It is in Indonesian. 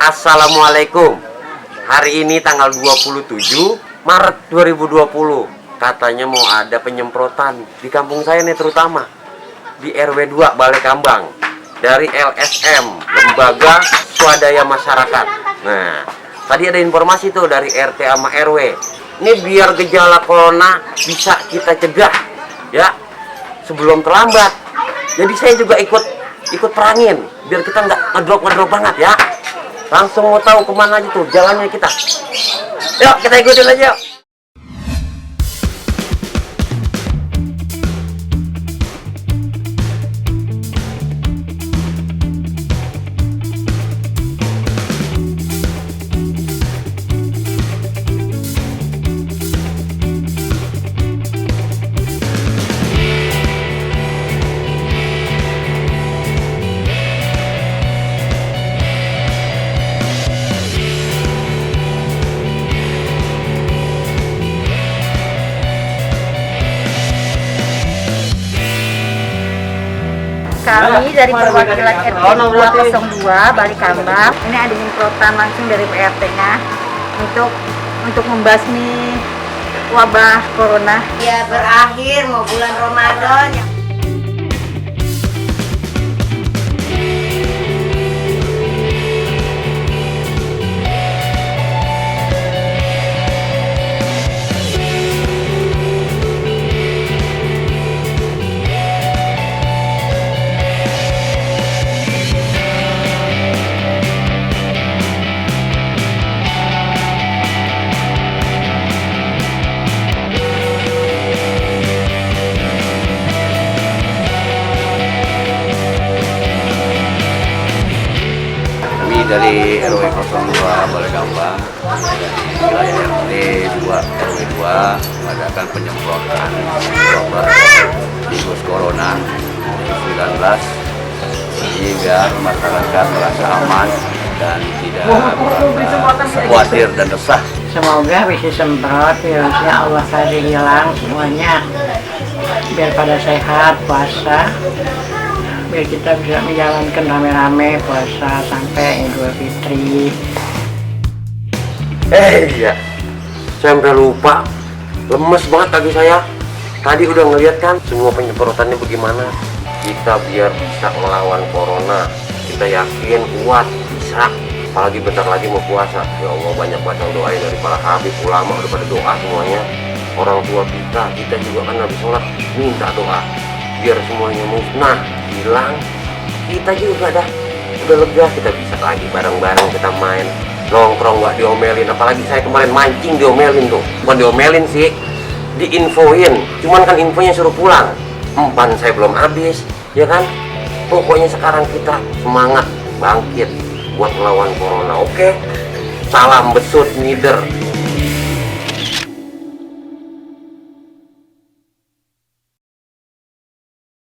Assalamualaikum. Hari ini tanggal 27 Maret 2020. Katanya mau ada penyemprotan di kampung saya nih, terutama di RW 2 Balai Kambang dari LSM, Lembaga Swadaya Masyarakat. Nah, tadi ada informasi tuh dari RT sama RW. Ini biar gejala corona bisa kita cegah ya sebelum terlambat. Jadi saya juga ikut perangin biar kita nggak ngedrop banget ya. Langsung mau tahu kemana aja tuh jalannya kita. Yuk kita ikutin aja yuk. Kami dari perwakilan RT 202 Balai Kambang ini ada nyemprotan langsung dari PRT-nya untuk membasmi wabah corona. Ya berakhir mau bulan Ramadan. Dari RW 02 Balai Kambang, dari wilayah RT 2 RW 2 mengadakan penyemprotan wabah virus corona 19 ini biar masyarakat merasa aman dan tidak merasa khawatir dan resah. Semoga bisa semprot virusnya, Allah kasih hilang semuanya biar pada sehat puasa, biar kita bisa menjalankan rame-rame puasa sampai Idul Fitri. Iya, saya sampai lupa, lemes banget kaki saya. Tadi udah ngeliat kan semua penyemprotannya bagaimana. Kita biar bisa melawan corona, kita yakin kuat, bisa. Apalagi bentar lagi mau puasa. Ya Allah, banyak baca doain dari para habib, ulama udah pada doa semuanya. Orang tua kita juga kan habis sholat minta doa biar semuanya musnah, hilang. Kita juga udah lega, kita bisa lagi bareng-bareng kita main nongkrong, nggak diomelin. Apalagi saya kemarin mancing diomelin tuh, bukan diomelin sih, diinfoin. Cuman kan infonya suruh pulang, empan saya belum habis ya kan. Pokoknya sekarang kita semangat bangkit buat melawan corona. Oke, salam besut ngider.